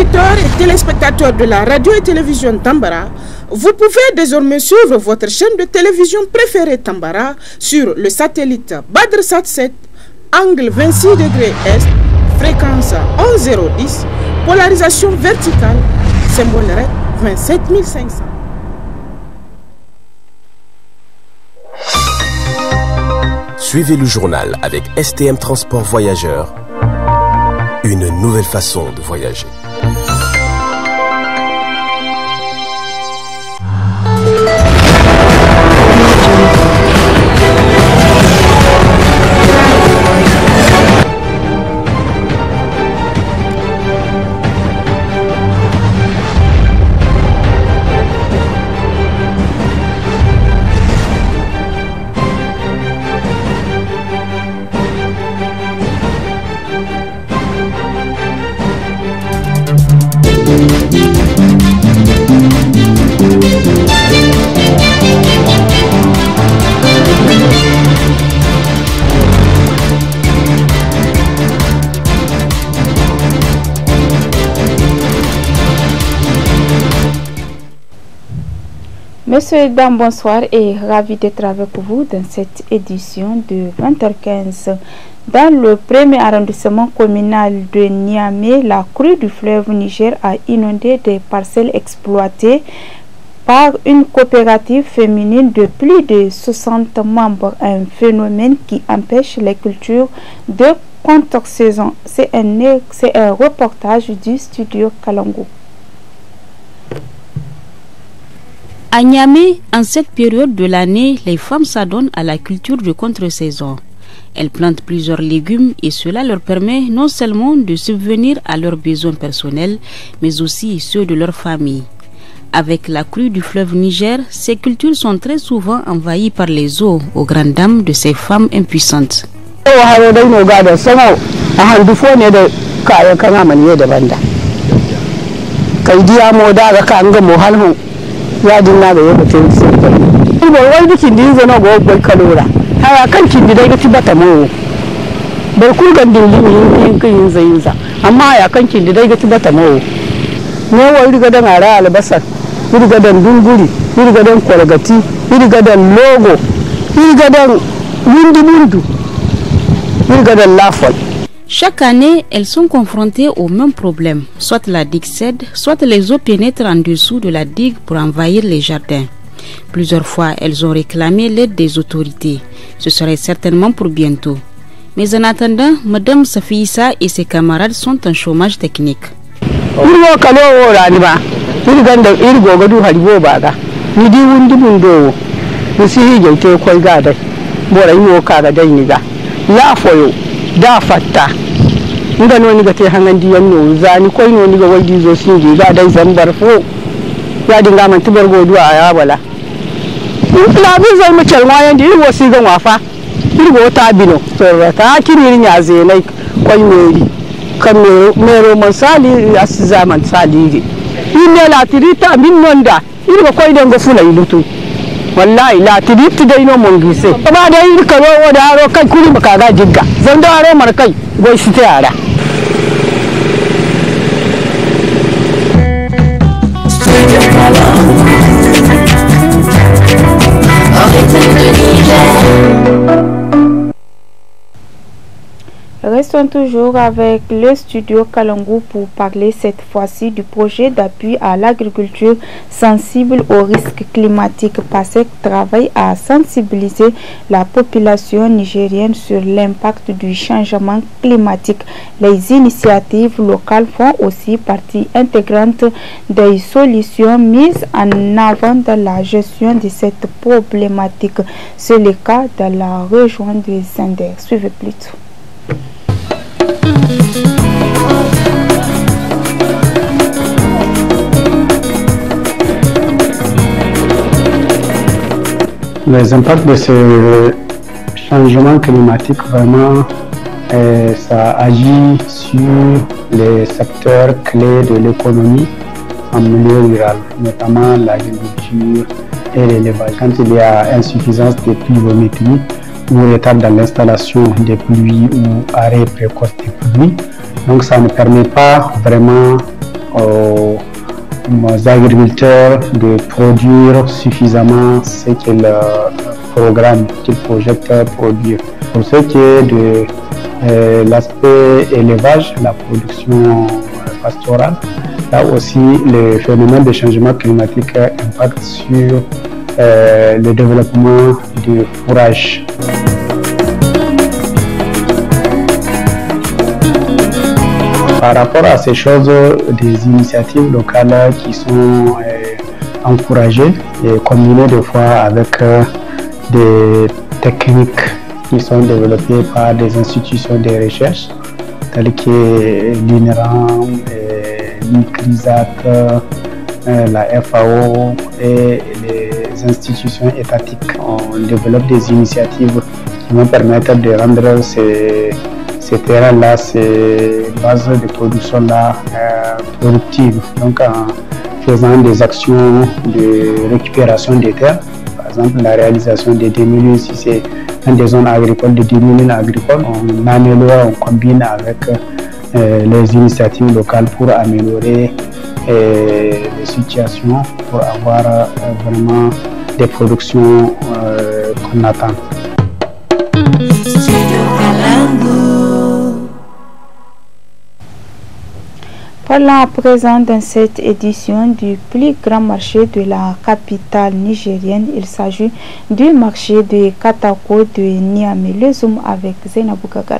auditeurs et téléspectateurs de la radio et télévision Tambara, vous pouvez désormais suivre votre chaîne de télévision préférée Tambara sur le satellite BadrSat 7, angle 26 degrés Est, fréquence 11010, polarisation verticale, symbole REC 27500. Suivez le journal avec STM Transport Voyageurs, une nouvelle façon de voyager. Messieurs et dames, bonsoir et ravi d'être avec vous dans cette édition de 20h15. Dans le premier arrondissement communal de Niamey, la crue du fleuve Niger a inondé des parcelles exploitées par une coopérative féminine de plus de 60 membres, un phénomène qui empêche les cultures de contre-saison. C'est un reportage du studio Kalangu. À Niamey, en cette période de l'année, les femmes s'adonnent à la culture de contre-saison. Elles plantent plusieurs légumes et cela leur permet non seulement de subvenir à leurs besoins personnels, mais aussi ceux de leur famille. Avec la crue du fleuve Niger, ces cultures sont très souvent envahies par les eaux aux grandes dames de ces femmes impuissantes. yadin na ga yaba tin sai ba wai dikin din zano go gol kalora haya kan kin dai ga tibata mo bar ku ga din yin kin zayuza amma ya kan kin dai ga tibata mo ne wai riga da ngara albasar riga da dunguri riga da kolgati riga da logo riga da windi bundu riga da lafal. Chaque année, elles sont confrontées au même problème. Soit la digue cède, soit les eaux pénètrent en dessous de la digue pour envahir les jardins. Plusieurs fois, elles ont réclamé l'aide des autorités. Ce serait certainement pour bientôt. Mais en attendant, Madame Safissa et ses camarades sont en chômage technique. Da fatta inda noni ga te hangandi yanno zani koy noni ga waldi zo sinji ga dai zambar fo ya dinga man tubar godu a ya bala la bi zai mu kelma yandi irwo si ga wafa irwo ta bino sorata kiri nya zenai koy meri kan mero man sali as zaman saliri inne la tirita min nonda irwo koy den go fula ilutu wallahi la tiditi dai no mon gise ba dai ir karo da haro kai kuri maka ga jigga zan da haro mar kai goi shi ta yara Restons toujours avec le studio Kalangu pour parler cette fois-ci du projet d'appui à l'agriculture sensible aux risques climatiques. PASEC travaille à sensibiliser la population nigérienne sur l'impact du changement climatique. Les initiatives locales font aussi partie intégrante des solutions mises en avant dans la gestion de cette problématique. C'est le cas dans la région de Zinder. Suivez plutôt. Les impacts de ce changement climatique, vraiment, ça agit sur les secteurs clés de l'économie en milieu rural, notamment l'agriculture et l'élevage. Quand il y a insuffisance de pluviométrie ou retard dans l'installation des pluies ou arrêt précoce des pluies, donc ça ne permet pas vraiment aux agriculteurs de produire suffisamment ce qu'ils programment, qu'ils projettent produire. Pour ce qui est de l'aspect élevage, la production pastorale, là aussi le phénomène de changement climatique impacte sur le développement du fourrage. Par rapport à ces choses, des initiatives locales qui sont encouragées et combinées des fois avec des techniques qui sont développées par des institutions de recherche telles que l'INRAM, l'ICRISAT, la FAO et les institutions étatiques. On développe des initiatives qui vont permettre de rendre ces terrains-là, ces bases de production-là productives. Donc en faisant des actions de récupération des terres, par exemple la réalisation des démilins, si c'est dans des zones agricoles, des démilins agricoles, on améliore, on combine avec les initiatives locales pour améliorer les situations, pour avoir vraiment des productions qu'on attend. Parlons à présent dans cette édition du plus grand marché de la capitale nigérienne. Il s'agit du marché de Katako de Niamey. Le zoom avec Zainabou Gagar.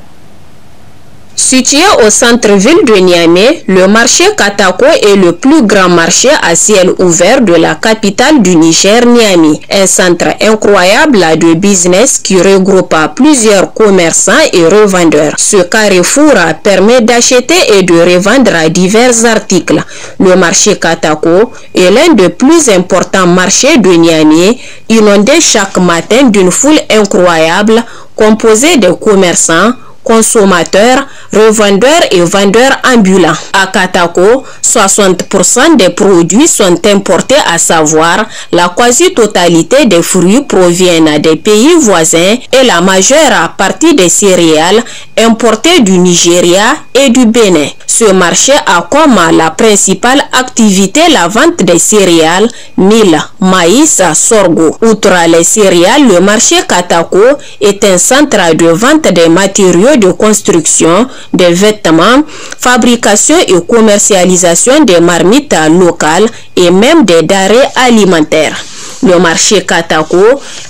Situé au centre-ville de Niamey, le marché Katako est le plus grand marché à ciel ouvert de la capitale du Niger, Niamey. Un centre incroyable de business qui regroupe plusieurs commerçants et revendeurs. Ce carrefour permet d'acheter et de revendre divers articles. Le marché Katako est l'un des plus importants marchés de Niamey, inondé chaque matin d'une foule incroyable composée de commerçants, consommateurs, revendeurs et vendeurs ambulants. À Katako, 60% des produits sont importés, à savoir la quasi-totalité des fruits proviennent des pays voisins et la majeure partie des céréales importées du Nigeria et du Bénin. Ce marché a comme la principale activité la vente des céréales, mil, maïs, sorgho. Outre les céréales, le marché Katako est un centre de vente des matériaux de construction, des vêtements, fabrication et commercialisation des marmites locales et même des denrées alimentaires. Le marché Katako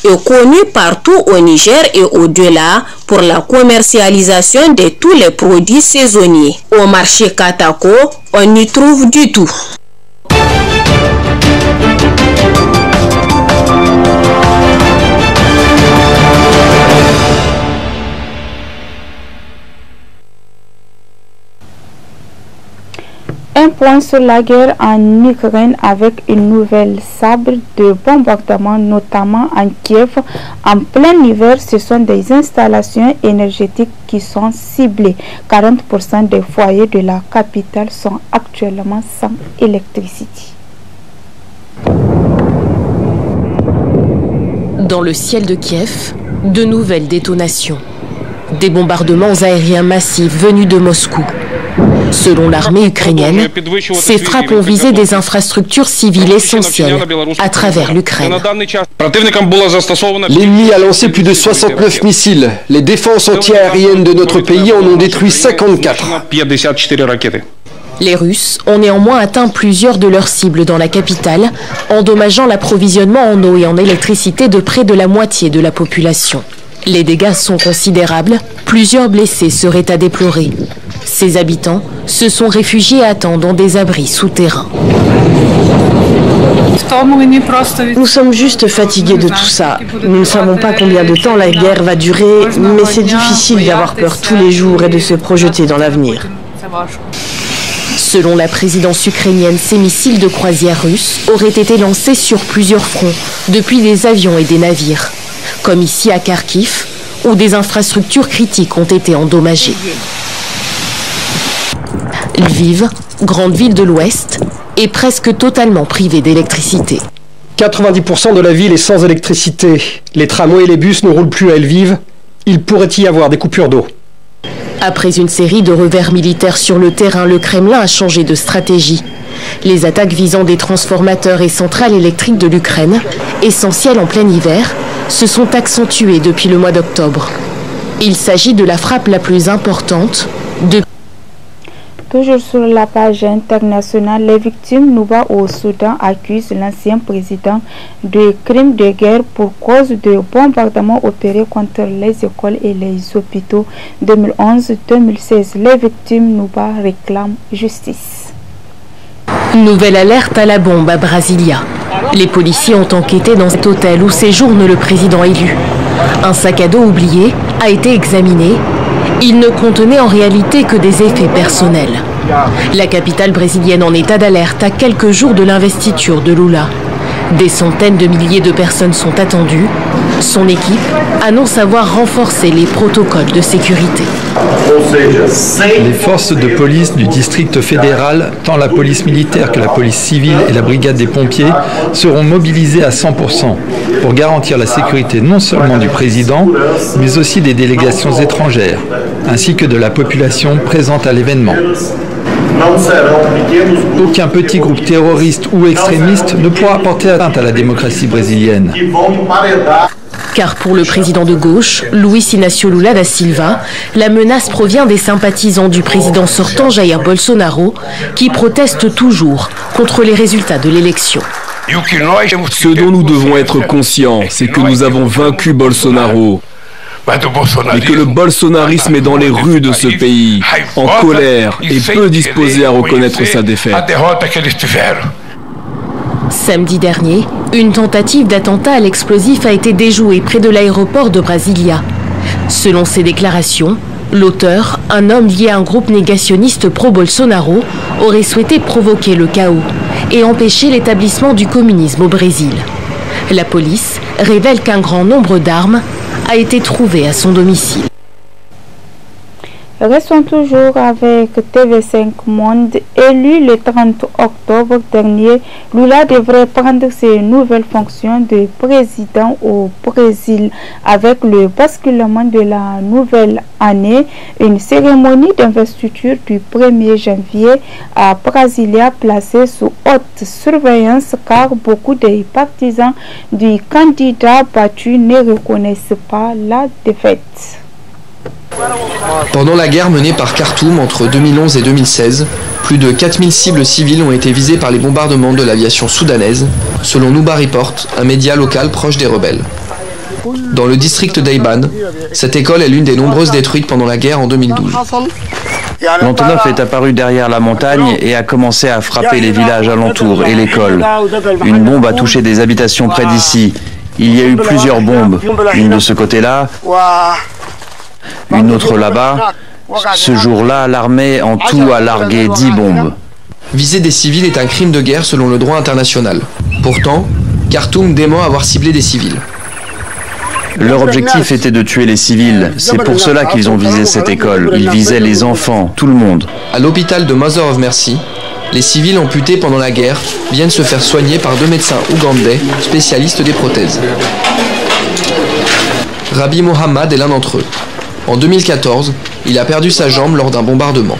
est connu partout au Niger et au-delà pour la commercialisation de tous les produits saisonniers. Au marché Katako, on y trouve du tout. Un point sur la guerre en Ukraine avec une nouvelle sabre de bombardement, notamment en Kiev. En plein hiver, ce sont des installations énergétiques qui sont ciblées. 40% des foyers de la capitale sont actuellement sans électricité. Dans le ciel de Kiev, de nouvelles détonations. Des bombardements aériens massifs venus de Moscou. Selon l'armée ukrainienne, ces frappes ont visé des infrastructures civiles essentielles à travers l'Ukraine. L'ennemi a lancé plus de 69 missiles. Les défenses antiaériennes de notre pays en ont détruit 54. Les Russes ont néanmoins atteint plusieurs de leurs cibles dans la capitale, endommageant l'approvisionnement en eau et en électricité de près de la moitié de la population. Les dégâts sont considérables, plusieurs blessés seraient à déplorer. Ces habitants se sont réfugiés à temps dans des abris souterrains. Nous sommes juste fatigués de tout ça. Nous ne savons pas combien de temps la guerre va durer, mais c'est difficile d'avoir peur tous les jours et de se projeter dans l'avenir. Selon la présidence ukrainienne, ces missiles de croisière russes auraient été lancés sur plusieurs fronts, depuis des avions et des navires, comme ici à Kharkiv, où des infrastructures critiques ont été endommagées. Lviv, grande ville de l'Ouest, est presque totalement privée d'électricité. 90% de la ville est sans électricité. Les tramways et les bus ne roulent plus à Lviv. Il pourrait y avoir des coupures d'eau. Après une série de revers militaires sur le terrain, le Kremlin a changé de stratégie. Les attaques visant des transformateurs et centrales électriques de l'Ukraine, essentielles en plein hiver, se sont accentuées depuis le mois d'octobre. Il s'agit de la frappe la plus importante de... Toujours sur la page internationale, les victimes Nouba au Soudan accusent l'ancien président de crimes de guerre pour cause de bombardements opérés contre les écoles et les hôpitaux 2011-2016. Les victimes Nouba réclament justice. Nouvelle alerte à la bombe à Brasilia. Les policiers ont enquêté dans cet hôtel où séjourne le président élu. Un sac à dos oublié a été examiné. Il ne contenait en réalité que des effets personnels. La capitale brésilienne en état d'alerte à quelques jours de l'investiture de Lula. Des centaines de milliers de personnes sont attendues. Son équipe annonce avoir renforcé les protocoles de sécurité. Les forces de police du district fédéral, tant la police militaire que la police civile et la brigade des pompiers, seront mobilisées à 100% pour garantir la sécurité non seulement du président, mais aussi des délégations étrangères, ainsi que de la population présente à l'événement. Aucun petit groupe terroriste ou extrémiste ne pourra porter atteinte à la démocratie brésilienne. Car pour le président de gauche, Luiz Inácio Lula da Silva, la menace provient des sympathisants du président sortant Jair Bolsonaro, qui protestent toujours contre les résultats de l'élection. Ce dont nous devons être conscients, c'est que nous avons vaincu Bolsonaro. Et que le bolsonarisme est dans les rues de ce pays, en colère et peu disposé à reconnaître sa défaite. Samedi dernier, une tentative d'attentat à l'explosif a été déjouée près de l'aéroport de Brasilia. Selon ses déclarations, l'auteur, un homme lié à un groupe négationniste pro-Bolsonaro, aurait souhaité provoquer le chaos et empêcher l'établissement du communisme au Brésil. La police révèle qu'un grand nombre d'armes a été trouvé à son domicile. Restons toujours avec TV5 Monde. Élu le 30 octobre dernier, Lula devrait prendre ses nouvelles fonctions de président au Brésil. Avec le basculement de la nouvelle année, une cérémonie d'investiture du 1er janvier à Brasilia placée sous haute surveillance car beaucoup des partisans du candidat battu ne reconnaissent pas la défaite. Pendant la guerre menée par Khartoum entre 2011 et 2016, plus de 4000 cibles civiles ont été visées par les bombardements de l'aviation soudanaise, selon Nouba Report, un média local proche des rebelles. Dans le district d'Eiban, cette école est l'une des nombreuses détruites pendant la guerre en 2012. L'Antonov est apparu derrière la montagne et a commencé à frapper les villages alentours et l'école. Une bombe a touché des habitations près d'ici. Il y a eu plusieurs bombes, une de ce côté-là, une autre là-bas. Ce jour-là, l'armée en tout a largué 10 bombes. Viser des civils est un crime de guerre selon le droit international. Pourtant, Khartoum dément avoir ciblé des civils. Leur objectif était de tuer les civils. C'est pour cela qu'ils ont visé cette école. Ils visaient les enfants, tout le monde. À l'hôpital de Mother of Mercy, les civils amputés pendant la guerre viennent se faire soigner par 2 médecins ougandais spécialistes des prothèses. Rabbi Mohammed est l'un d'entre eux. En 2014, il a perdu sa jambe lors d'un bombardement.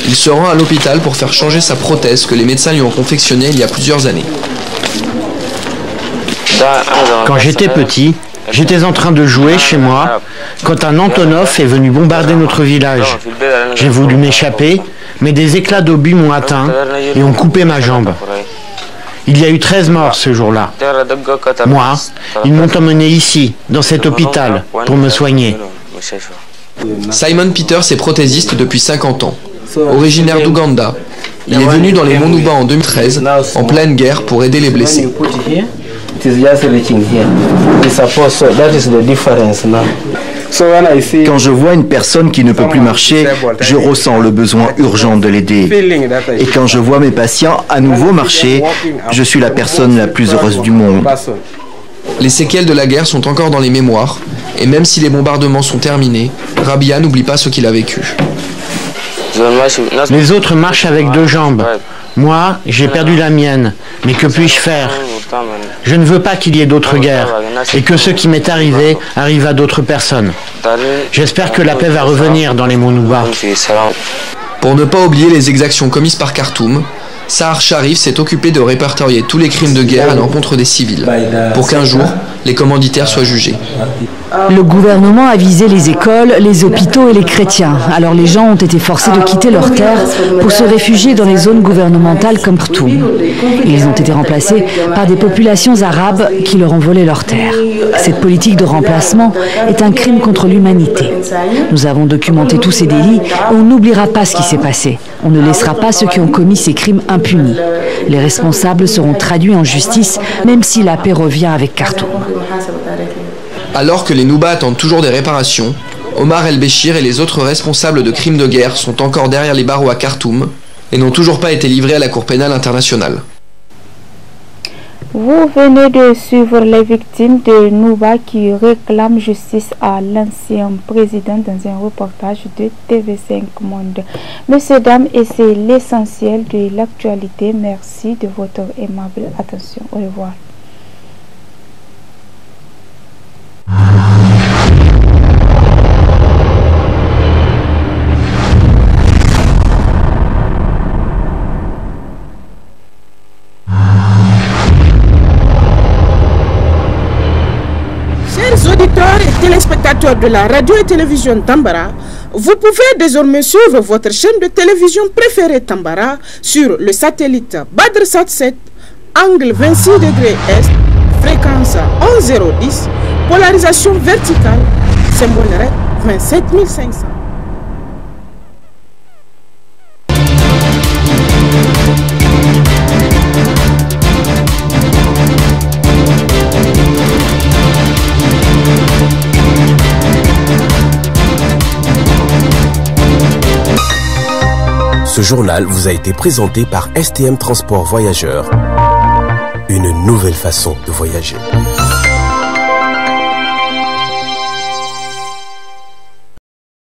Il se rend à l'hôpital pour faire changer sa prothèse que les médecins lui ont confectionnée il y a plusieurs années. Quand j'étais petit, j'étais en train de jouer chez moi quand un Antonov est venu bombarder notre village. J'ai voulu m'échapper, mais des éclats d'obus m'ont atteint et ont coupé ma jambe. Il y a eu 13 morts ce jour-là. Moi, ils m'ont emmené ici, dans cet hôpital, pour me soigner. Simon Peters est prothésiste depuis 50 ans. Originaire d'Ouganda, il est venu dans les monts Nouba en 2013, en pleine guerre, pour aider les blessés. Quand je vois une personne qui ne peut plus marcher, je ressens le besoin urgent de l'aider. Et quand je vois mes patients à nouveau marcher, je suis la personne la plus heureuse du monde. Les séquelles de la guerre sont encore dans les mémoires, et même si les bombardements sont terminés, Rabia n'oublie pas ce qu'il a vécu. Les autres marchent avec 2 jambes. Moi, j'ai perdu la mienne. Mais que puis-je faire? Je ne veux pas qu'il y ait d'autres guerres et que ce qui m'est arrivé arrive à d'autres personnes. J'espère que la paix va revenir dans les Monouba. Pour ne pas oublier les exactions commises par Khartoum, Sahar Sharif s'est occupé de répertorier tous les crimes de guerre à l'encontre des civils, pour qu'un jour, les commanditaires soient jugés. Le gouvernement a visé les écoles, les hôpitaux et les chrétiens. Alors les gens ont été forcés de quitter leurs terres pour se réfugier dans les zones gouvernementales comme Khartoum. Ils ont été remplacés par des populations arabes qui leur ont volé leurs terres. Cette politique de remplacement est un crime contre l'humanité. Nous avons documenté tous ces délits et on n'oubliera pas ce qui s'est passé. On ne laissera pas ceux qui ont commis ces crimes impunis. Les responsables seront traduits en justice, même si la paix revient avec Khartoum. Alors que les Nouba attendent toujours des réparations, Omar El-Béchir et les autres responsables de crimes de guerre sont encore derrière les barreaux à Khartoum et n'ont toujours pas été livrés à la Cour pénale internationale. Vous venez de suivre les victimes de Nouba qui réclament justice à l'ancien président dans un reportage de TV5 Monde. Messieurs, dames, et c'est l'essentiel de l'actualité. Merci de votre aimable attention. Au revoir. Chers auditeurs et téléspectateurs de la radio et télévision Tambara, vous pouvez désormais suivre votre chaîne de télévision préférée Tambara sur le satellite BadrSat 7, angle 26 degrés Est, fréquence 11010, polarisation verticale, symbole REC 27500. Ce journal vous a été présenté par STM Transport Voyageurs. Une nouvelle façon de voyager.